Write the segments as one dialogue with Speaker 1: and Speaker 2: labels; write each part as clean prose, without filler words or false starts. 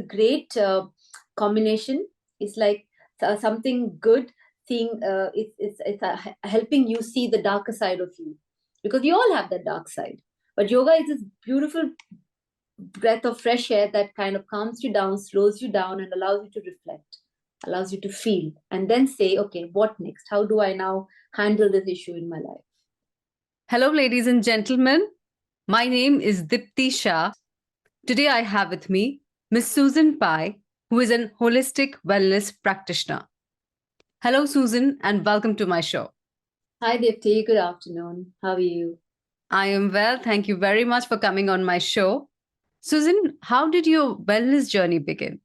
Speaker 1: a great combination. It's like something good. Seeing helping you see the darker side of you, because we all have that dark side. But yoga is this beautiful breath of fresh air that kind of calms you down, slows you down, and allows you to reflect, allows you to feel, and then say, okay, what next? How do I now handle this issue in my life?
Speaker 2: Hello, ladies and gentlemen. My name is Diptii Shah. Today I have with me Miss Suzane Pai, who is an holistic wellness practitioner. Hello, Susan, and welcome to my show.
Speaker 1: Hi, Diptii. Good afternoon. How are you?
Speaker 2: I am well. Thank you very much for coming on my show. Susan, how did your wellness journey begin?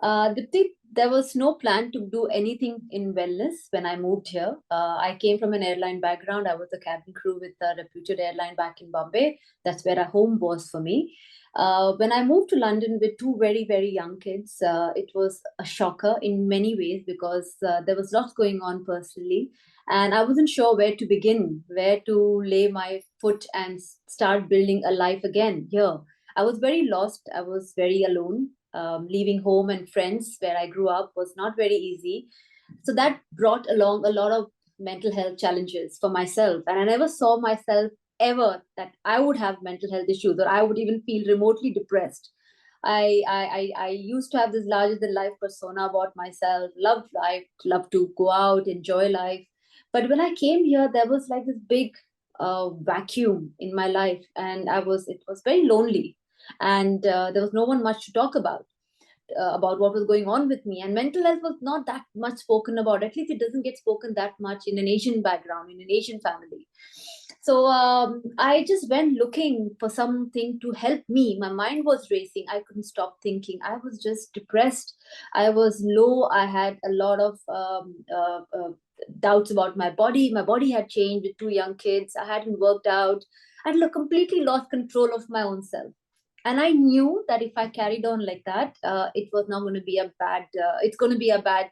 Speaker 1: Dipti, there was no plan to do anything in wellness when I moved here. I came from an airline background. I was a cabin crew with a reputed airline back in Bombay. That's where a home was for me. When I moved to London with two very, very young kids, it was a shocker in many ways because there was lots going on personally. And I wasn't sure where to begin, where to lay my foot and start building a life again here. I was very lost. I was very alone. Leaving home and friends where I grew up was not very easy. So that brought along a lot of mental health challenges for myself. And I never saw myself ever that I would have mental health issues or I would even feel remotely depressed. I used to have this larger than life persona about myself, loved life, loved to go out, enjoy life. But when I came here, there was like this big vacuum in my life, and it was very lonely, and there was no one much to talk about what was going on with me. And mental health was not that much spoken about. At least it doesn't get spoken that much in an Asian background, in an Asian family. So I just went looking for something to help me. My mind was racing. I couldn't stop thinking. I was just depressed. I was low. I had a lot of doubts about my body. My body had changed with two young kids. I hadn't worked out. I'd completely lost control of my own self. And I knew that if I carried on like that, it was not going to be a bad. It's going to be a bad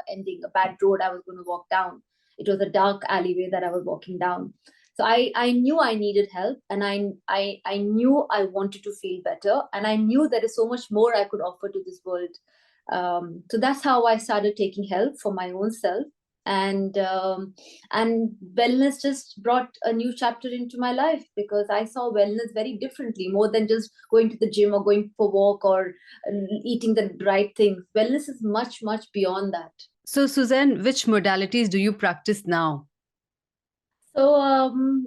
Speaker 1: ending, a bad road I was going to walk down. It was a dark alleyway that I was walking down. So I knew I needed help, and I knew I wanted to feel better, and I knew there is so much more I could offer to this world. So that's how I started taking help for my own self, and wellness just brought a new chapter into my life because I saw wellness very differently, more than just going to the gym or going for a walk or eating the right things. Wellness is much beyond that.
Speaker 2: So, Suzanne, which modalities do you practice now?
Speaker 1: So,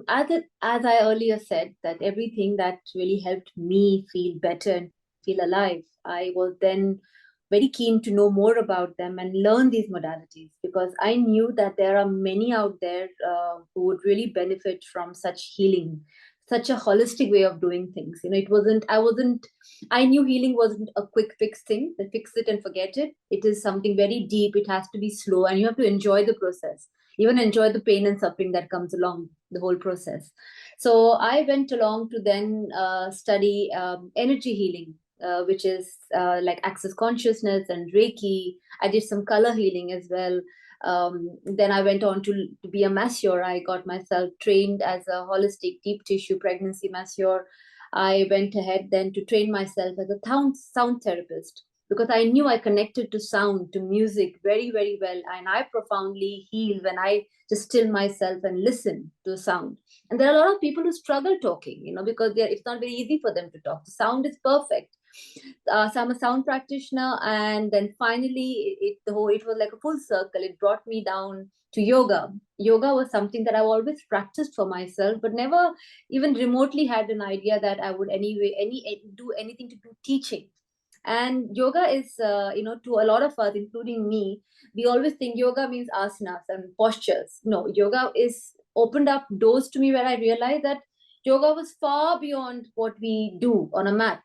Speaker 1: as I earlier said, that everything that really helped me feel better and feel alive, I was then very keen to know more about them and learn these modalities because I knew that there are many out there who would really benefit from such healing, such a holistic way of doing things. I knew healing wasn't a quick fix thing, that fix it and forget it. It is something very deep. It has to be slow, and you have to enjoy the process, even enjoy the pain and suffering that comes along the whole process. So I went along to then study energy healing, which is like access consciousness and Reiki. I did some color healing as well. Then I went on to be a masseur. I got myself trained as a holistic deep tissue pregnancy masseur. I went ahead then to train myself as a sound therapist because I knew I connected to sound, to music very, very well. And I profoundly heal when I just still myself and listen to sound. And there are a lot of people who struggle talking, because it's not very easy for them to talk. The sound is perfect. So I'm a sound practitioner, and then finally, it was like a full circle. It brought me down to yoga. Yoga was something that I've always practiced for myself, but never even remotely had an idea that I would do anything to do teaching. And yoga is, to a lot of us, including me, we always think yoga means asanas and postures. No, yoga is opened up doors to me where I realized that yoga was far beyond what we do on a mat.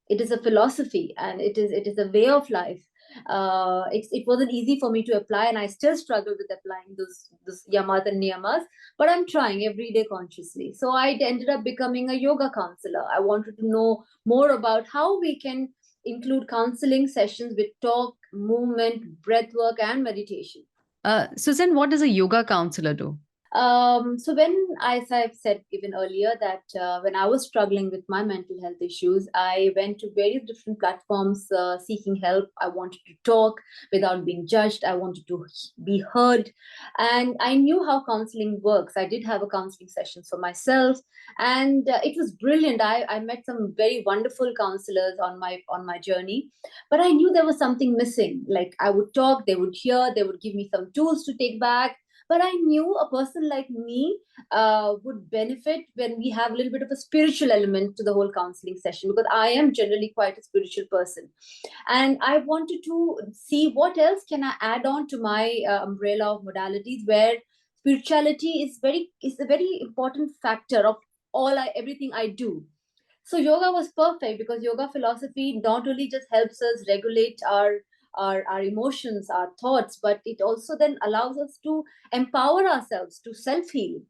Speaker 1: It is a philosophy, and it is a way of life. It wasn't easy for me to apply, and I still struggle with applying those yamas and niyamas, but I'm trying every day consciously. So I ended up becoming a yoga counselor. I wanted to know more about how we can include counseling sessions with talk, movement, breath work, and meditation.
Speaker 2: Suzanne, what does a yoga counselor do?
Speaker 1: So as I've said even earlier, that when I was struggling with my mental health issues, I went to various different platforms seeking help. I wanted to talk without being judged. I wanted to be heard, and I knew how counseling works. I did have a counseling session for myself, and it was brilliant. I met some very wonderful counselors on my journey, but I knew there was something missing. Like, I would talk, they would hear, they would give me some tools to take back, but I knew a person like me would benefit when we have a little bit of a spiritual element to the whole counseling session, because I am generally quite a spiritual person, and I wanted to see what else can I add on to my umbrella of modalities, where spirituality is a very important factor of everything I do. So yoga was perfect, because yoga philosophy not only just helps us regulate our emotions, our thoughts, but it also then allows us to empower ourselves to self heal.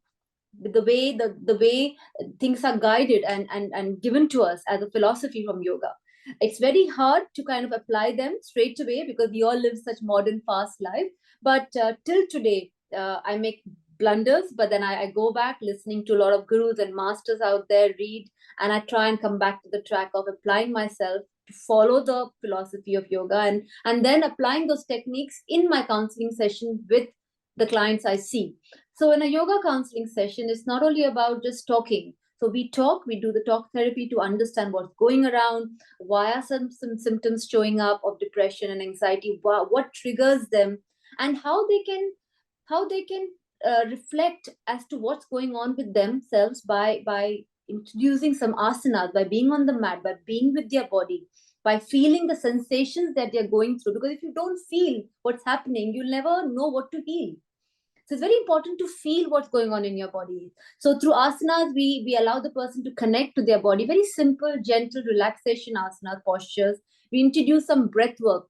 Speaker 1: The way things are guided and given to us as a philosophy from yoga, it's very hard to kind of apply them straight away, because we all live such modern fast life. But till today, I make blunders, but then I go back listening to a lot of gurus and masters out there, read, and I try and come back to the track of applying myself to follow the philosophy of yoga, and then applying those techniques in my counseling session with the clients I see. So in a yoga counseling session, it's not only about just talking. So we talk, we do the talk therapy to understand what's going around, why are some symptoms showing up of depression and anxiety, what triggers them, and how they can reflect as to what's going on with themselves by introducing some asanas, by being on the mat, by being with their body, by feeling the sensations that they're going through. Because if you don't feel what's happening, you'll never know what to heal. So it's very important to feel what's going on in your body. So through asanas, we allow the person to connect to their body. Very simple, gentle relaxation asanas, postures. We introduce some breath work.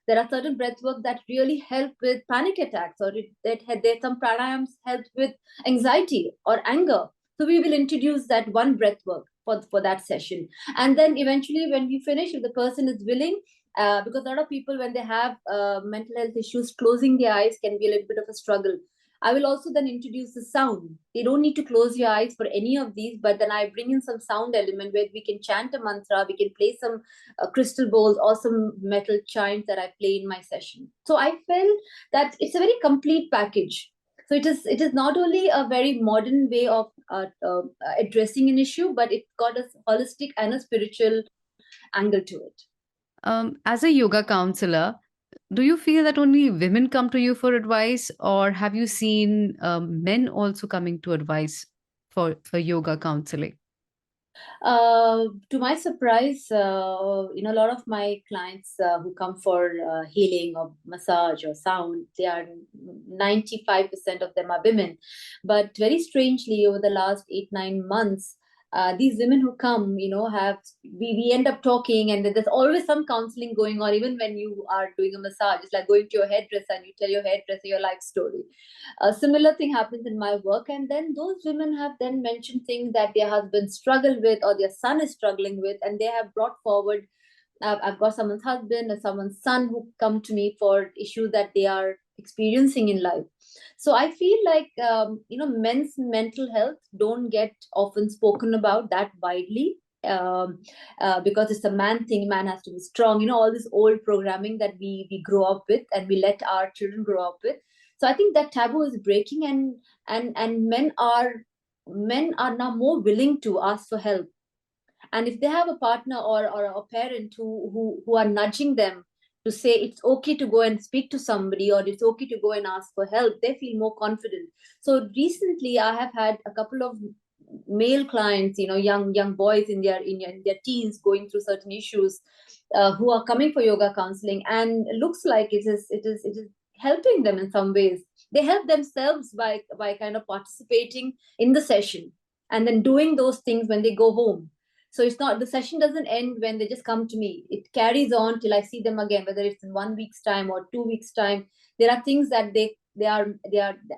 Speaker 1: There are certain breath work that really help with panic attacks, or there's some pranayams help with anxiety or anger. So we will introduce that one breath work for that session. And then eventually when we finish, if the person is willing, because a lot of people, when they have mental health issues, closing their eyes can be a little bit of a struggle. I will also then introduce the sound. You don't need to close your eyes for any of these, but then I bring in some sound element where we can chant a mantra, we can play some crystal bowls or some metal chimes that I play in my session. So I felt that it's a very complete package. So it is not only a very modern way of addressing an issue, but it's got a holistic and a spiritual angle to it.
Speaker 2: As a yoga counselor, do you feel that only women come to you for advice, or have you seen men also coming to advice for yoga counseling?
Speaker 1: To my surprise, a lot of my clients who come for healing or massage or sound, they are 95% of them are women. But very strangely, over the last 8, 9 months, these women who come, have we end up talking, and there's always some counseling going on. Even when you are doing a massage, it's like going to your hairdresser and you tell your hairdresser your life story. A similar thing happens in my work, and then those women have then mentioned things that their husbands struggle with or their son is struggling with, and they have brought forward. I've got someone's husband or someone's son who come to me for issues that they are experiencing in life. So I feel like men's mental health don't get often spoken about that widely, because it's a man thing. Man has to be strong, all this old programming that we grow up with and we let our children grow up with. So I think that taboo is breaking, and men are now more willing to ask for help. And if they have a partner or a parent who are nudging them to say it's okay to go and speak to somebody, or it's okay to go and ask for help, they feel more confident. So recently I have had a couple of male clients, young boys in their teens, going through certain issues, who are coming for yoga counseling, and it looks like it is helping them in some ways. They help themselves by kind of participating in the session and then doing those things when they go home. So it's not, the session doesn't end when they just come to me. It carries on till I see them again, whether it's in 1 week's time or 2 weeks time. There are things that they are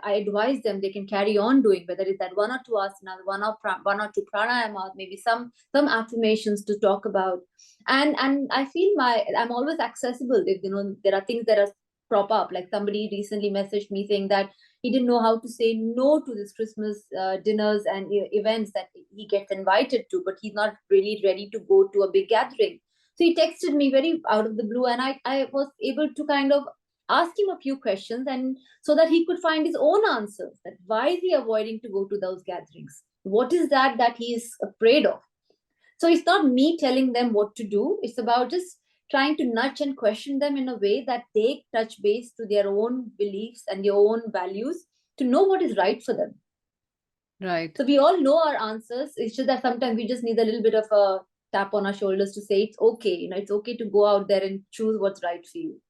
Speaker 1: I advise them they can carry on doing, whether it's that one or two asanas, one or two pranayamas, maybe some affirmations to talk about. And I feel I'm always accessible. If there are things that are prop up, like somebody recently messaged me saying that He didn't know how to say no to this Christmas dinners and events that he gets invited to, but he's not really ready to go to a big gathering. So he texted me very out of the blue, and I was able to kind of ask him a few questions, and so that he could find his own answers, that why is he avoiding to go to those gatherings, what is that he is afraid of. So it's not me telling them what to do. It's about just trying to nudge and question them in a way that they touch base to their own beliefs and their own values to know what is right for them.
Speaker 2: Right.
Speaker 1: So we all know our answers. It's just that sometimes we just need a little bit of a tap on our shoulders to say it's okay. It's okay to go out there and choose what's right for you.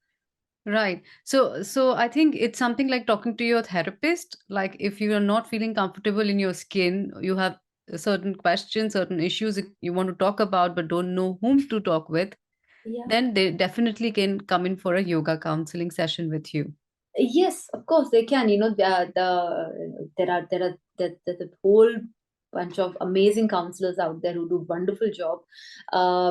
Speaker 2: Right. So I think it's something like talking to your therapist. Like if you are not feeling comfortable in your skin, you have certain questions, certain issues you want to talk about, but don't know whom to talk with,
Speaker 1: Yeah.
Speaker 2: then they definitely can come in for a yoga counseling session with you.
Speaker 1: Yes, of course they can. There's a whole bunch of amazing counselors out there who do wonderful job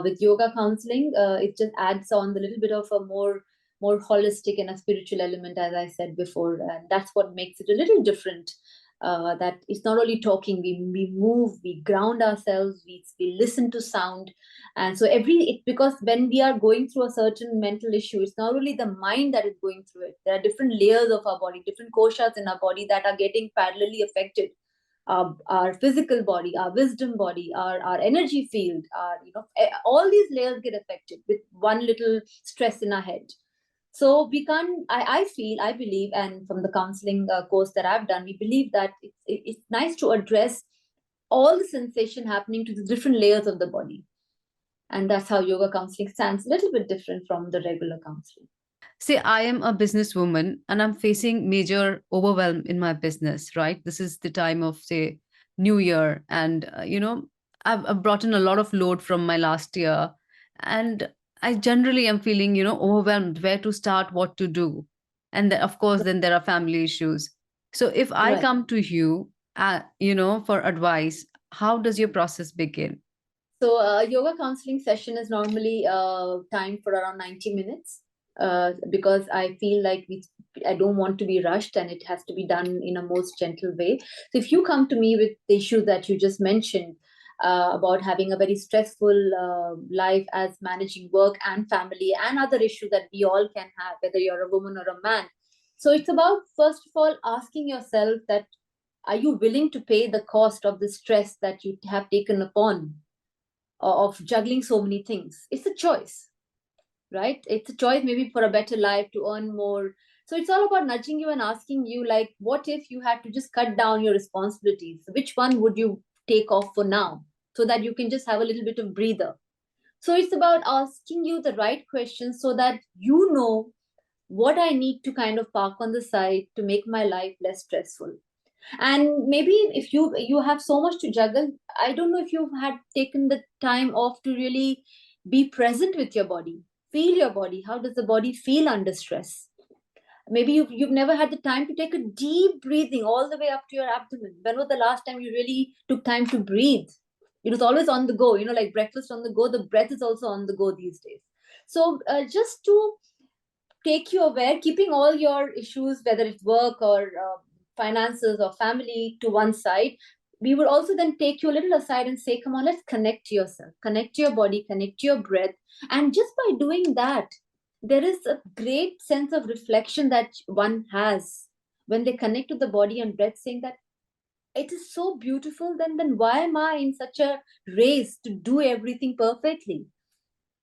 Speaker 1: with yoga counseling. It just adds on the little bit of a more holistic and a spiritual element, as I said before, and that's what makes it a little different. That it's not only talking, we move, we ground ourselves, we listen to sound, and so because when we are going through a certain mental issue, it's not only the mind that is going through it. There are different layers of our body, different koshas in our body that are getting parallelly affected. Our physical body, our wisdom body, our energy field, all these layers get affected with one little stress in our head. So we can't. I believe, and from the counseling course that I've done, we believe that it's nice to address all the sensation happening to the different layers of the body, and that's how yoga counseling stands a little bit different from the regular counseling.
Speaker 2: Say I am a businesswoman and I'm facing major overwhelm in my business, right? This is the time of, say, New Year, and I've brought in a lot of load from my last year, and I generally am feeling, overwhelmed, where to start, what to do, and then, of course, then there are family issues. So if I
Speaker 1: Right.
Speaker 2: come to you, for advice, how does your process begin?
Speaker 1: So yoga counseling session is normally timed for around 90 minutes because I feel like I don't want to be rushed, and it has to be done in a most gentle way. So if you come to me with the issue that you just mentioned about having a very stressful life as managing work and family and other issues that we all can have, whether you're a woman or a man. So it's about, first of all, asking yourself that are you willing to pay the cost of the stress that you have taken upon of juggling so many things? It's a choice, right? It's a choice maybe for a better life, to earn more. So it's all about nudging you and asking you, like, what if you had to just cut down your responsibilities? Which one would you take off for now, so that you can just have a little bit of breather? So it's about asking you the right questions so that you know what I need to kind of park on the side to make my life less stressful. And maybe if you have so much to juggle, I don't know if you've had taken the time off to really be present with your body, feel your body. How does the body feel under stress? Maybe you've never had the time to take a deep breathing all the way up to your abdomen. When was the last time you really took time to breathe? It was always on the go, like breakfast on the go. The breath is also on the go these days. So just to take you aware, keeping all your issues, whether it's work or finances or family, to one side. We would also then take you a little aside and say, come on, let's connect to yourself, connect to your body, connect to your breath. And just by doing that, there is a great sense of reflection that one has when they connect to the body and breath, saying that it is so beautiful. Then why am I in such a race to do everything perfectly?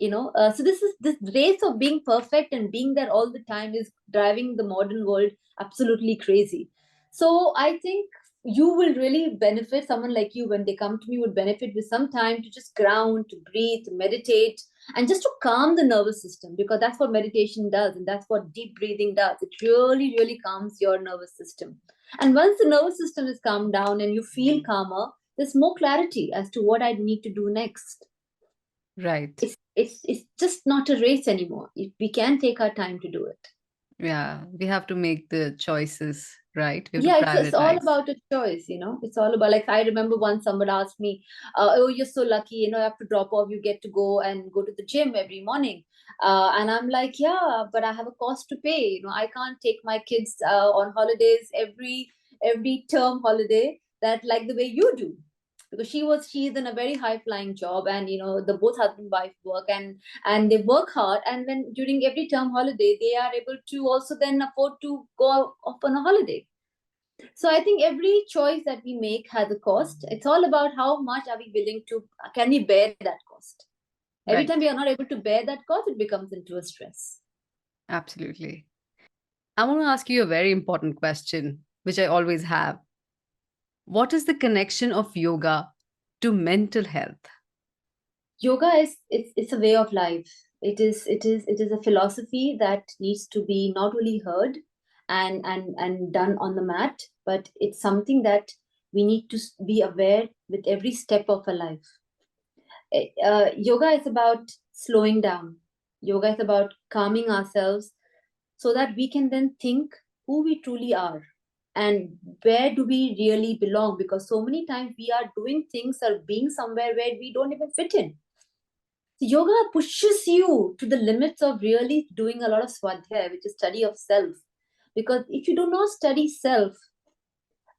Speaker 1: So this race of being perfect and being there all the time is driving the modern world absolutely crazy. So I think you will really benefit, someone like you, when they come to me, would benefit with some time to just ground, to breathe, to meditate, and just to calm the nervous system, because that's what meditation does, and that's what deep breathing does. It really really calms your nervous system. And once the nervous system is calmed down and you feel calmer, there's more clarity as to what I need to do next.
Speaker 2: Right.
Speaker 1: It's just not a race anymore. We can take our time to do it.
Speaker 2: Yeah, we have to make the choices. right? We have to
Speaker 1: Yeah, it's all
Speaker 2: prioritize.
Speaker 1: about a choice, you know. It's all about, like, I remember once someone asked me, oh, you're so lucky, you know, you have to drop off, you get to go to the gym every morning. And I'm like, yeah, but I have a cost to pay. You know, I can't take my kids on holidays every term holiday, that like the way you do. Because she's in a very high flying job, and you know, the both husband and wife work, and they work hard, and when during every term holiday they are able to also then afford to go off on a holiday. So I think every choice that we make has a cost. It's all about how much are we willing to, can we bear that cost? Every
Speaker 2: Right.
Speaker 1: time we are not able to bear that cost, it becomes into a stress.
Speaker 2: Absolutely. I want to ask you a very important question, which I always have. What is the connection of yoga to mental health?
Speaker 1: Yoga is, it's a way of life. It is a philosophy that needs to be not only heard and done on the mat, but it's something that we need to be aware with every step of our life. Yoga is about slowing down. Yoga is about calming ourselves so that we can then think who we truly are and where do we really belong, because so many times we are doing things or being somewhere where we don't even fit in. So yoga pushes you to the limits of really doing a lot of swadhyaya, which is study of self. Because if you do not study self,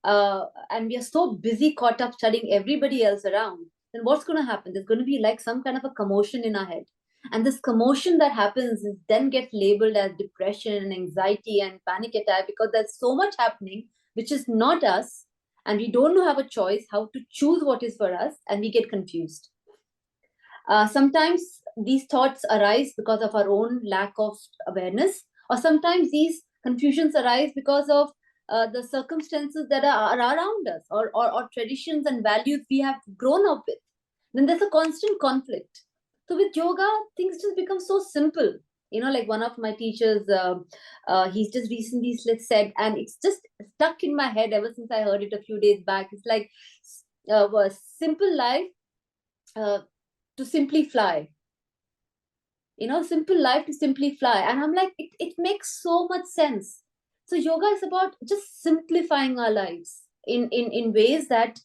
Speaker 1: and we are so busy caught up studying everybody else around, then what's going to happen? There's going to be like some kind of a commotion in our head. And this commotion that happens is then gets labeled as depression and anxiety and panic attack, because there's so much happening which is not us. And we don't know, have a choice how to choose what is for us, and we get confused. Sometimes these thoughts arise because of our own lack of awareness, or sometimes these confusions arise because of the circumstances that are around us, or traditions and values we have grown up with. Then there's a constant conflict. So with yoga, things just become so simple. You know, like one of my teachers, he's just recently said, and it's just stuck in my head ever since I heard it a few days back. It's like, simple life, uh, to simply fly. You know, simple life to simply fly. And I'm like, it makes so much sense. So yoga is about just simplifying our lives in ways that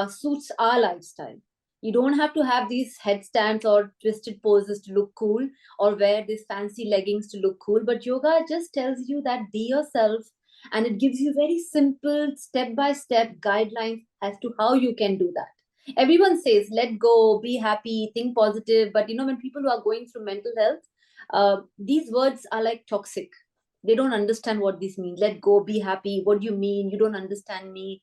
Speaker 1: suits our lifestyle. You don't have to have these headstands or twisted poses to look cool, or wear these fancy leggings to look cool, but yoga just tells you that be yourself, and it gives you very simple step by step guidelines as to how you can do that. Everyone says let go, be happy, think positive, but you know, when people who are going through mental health, these words are like toxic. They don't understand what this means. Let go, be happy, what do you mean? You don't understand me.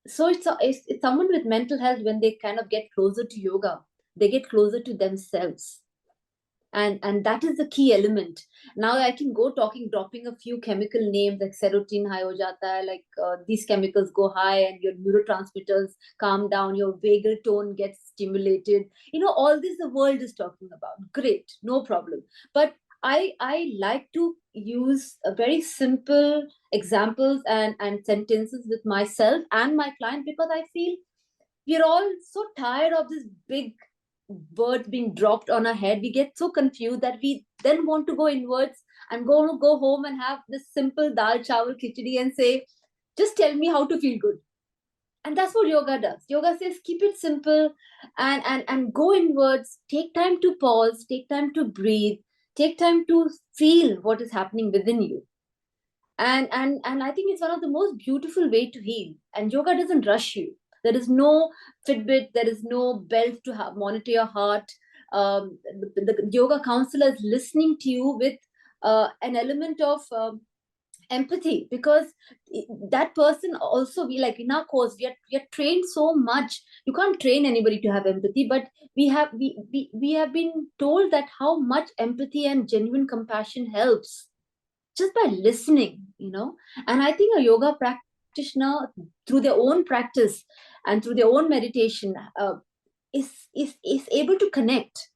Speaker 1: So it's someone with mental health, when they kind of get closer to yoga, they get closer to themselves. And that is the key element. Now I can go talking, dropping a few chemical names like serotonin high ho jata hai, like these chemicals go high and your neurotransmitters calm down, your vagal tone gets stimulated. You know, all this the world is talking about. Great, no problem. But I like to use a very simple examples and sentences with myself and my client, because I feel we're all so tired of this big words being dropped on our head. We get so confused that we then want to go inwards and go home and have this simple dal chawal khichdi and say, just tell me how to feel good. And that's what yoga does. Yoga says keep it simple, and go inwards. Take time to pause. Take time to breathe. Take time to feel what is happening within you. And I think it's one of the most beautiful way to heal. And yoga doesn't rush you. There is no fitbit, there is no belt to monitor your heart. The yoga counselor is listening to you with an element of empathy, because that person also, we like in our course, we are trained so much. You can't train anybody to have empathy, but we have been told that how much empathy and genuine compassion helps just by listening, you know. And I think a yoga practitioner, through their own practice and through their own meditation, is able to connect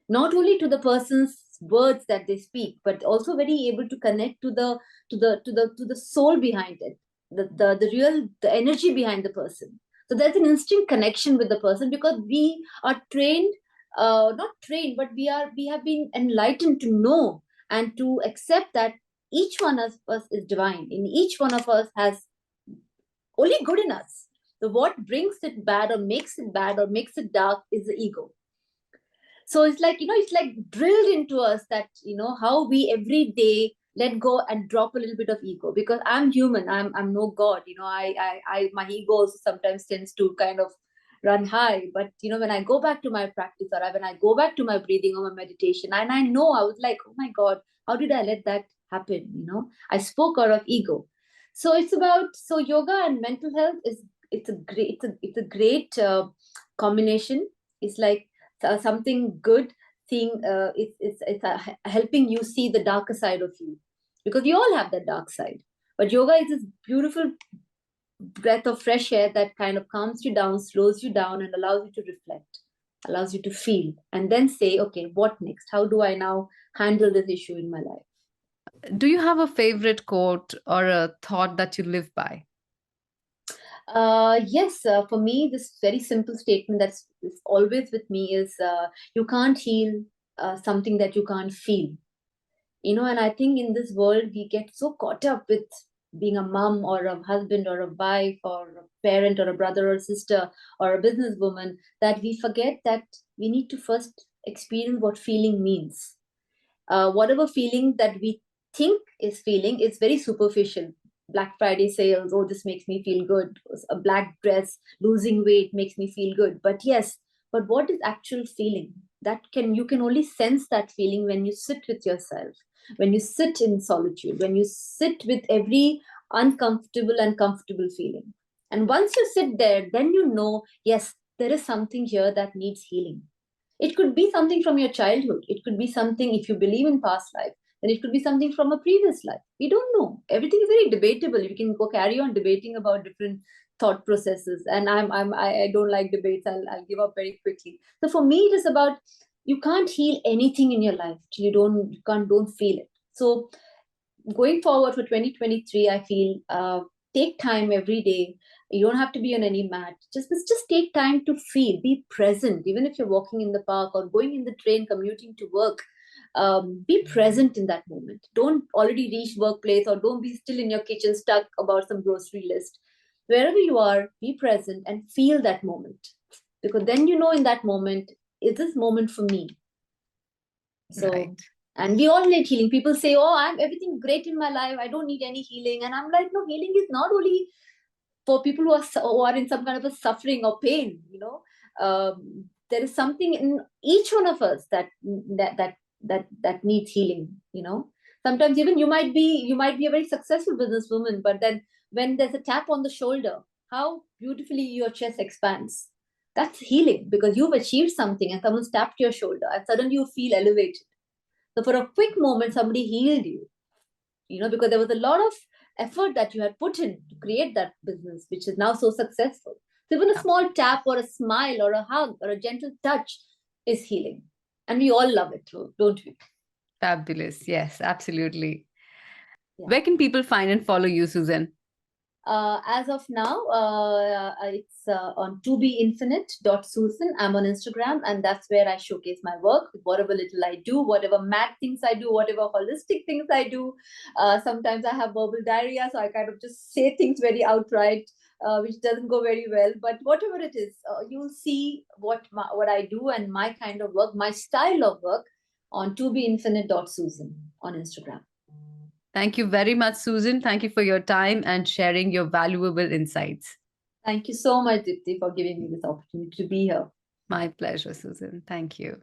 Speaker 1: not only to the person's words that they speak, but also very able to connect to the soul behind it, the real, the energy behind the person. So there's an instant connection with the person, because we are trained, not trained, but we have been enlightened to know and to accept that each one of us is divine. In each one of us has only good in us. So what brings it bad or makes it dark is the ego. So it's like, it's like drilled into us that, how we every day let go and drop a little bit of ego, because I'm human. I'm no god. My ego also sometimes tends to kind of run high. But when I go back to my practice, or when I go back to my breathing or my meditation, and I know I was like, oh my God, how did I let that happen? I spoke out of ego. So yoga and mental health is it's a great combination. It's like something good, seeing it's helping you see the darker side of you, because we all have that dark side. But yoga is this beautiful breath of fresh air that kind of calms you down, slows you down, and allows you to reflect, allows you to feel, and then say, okay, what next? How do I now handle this issue in my life?
Speaker 2: Do you have a favorite quote or a thought that you live by?
Speaker 1: Yes, for me, this very simple statement that's always with me is, you can't heal something that you can't feel. And I think in this world, we get so caught up with being a mom or a husband or a wife or a parent or a brother or sister or a businesswoman, that we forget that we need to first experience what feeling means. Whatever feeling that we think is feeling is very superficial. Black Friday sales, oh, this makes me feel good. A black dress, losing weight makes me feel good. But yes, but what is actual feeling? You can only sense that feeling when you sit with yourself, when you sit in solitude, when you sit with every uncomfortable and comfortable feeling. And once you sit there, then you know, yes, there is something here that needs healing. It could be something from your childhood. It could be something, if you believe in past life, then it could be something from a previous life. We don't know. Everything is very debatable. We can go carry on debating about different thought processes. And I don't like debates. I'll give up very quickly. So for me, it is about, you can't heal anything in your life till don't feel it. So going forward for 2023, I feel, take time every day. You don't have to be on any mat. Just take time to feel, be present. Even if you're walking in the park or going in the train, commuting to work, be present in that moment. Don't already reach workplace, or don't be still in your kitchen stuck about some grocery list. Wherever you are, be present and feel that moment, because then in that moment, is this moment for me? So,
Speaker 2: Right.
Speaker 1: and we all need healing. People say, oh, I'm everything great in my life, I don't need any healing. And I'm like, no, healing is not only for people who are in some kind of a suffering or pain. There is something in each one of us that needs healing. Sometimes even you might be a very successful businesswoman, but then when there's a tap on the shoulder, how beautifully your chest expands. That's healing, because you've achieved something and someone's tapped your shoulder and suddenly you feel elevated. So for a quick moment, somebody healed you, because there was a lot of effort that you had put in to create that business, which is now so successful. So even a small tap or a smile or a hug or a gentle touch is healing. And we all love it, don't we?
Speaker 2: Fabulous. Yes, absolutely.
Speaker 1: Yeah.
Speaker 2: Where can people find and follow you, Suzane?
Speaker 1: As of now, it's on tobeinfinite.Susan. I'm on Instagram, and that's where I showcase my work, whatever little I do, whatever mad things I do, whatever holistic things I do. Sometimes I have verbal diarrhea, so I kind of just say things very outright, which doesn't go very well. But whatever it is, you'll see what I do and my kind of work, my style of work, on tobeinfinite.Susan on Instagram.
Speaker 2: Thank you very much, Suzane. Thank you for your time and sharing your valuable insights.
Speaker 1: Thank you so much, Diptii, for giving me this opportunity to be here.
Speaker 2: My pleasure, Suzane. Thank you.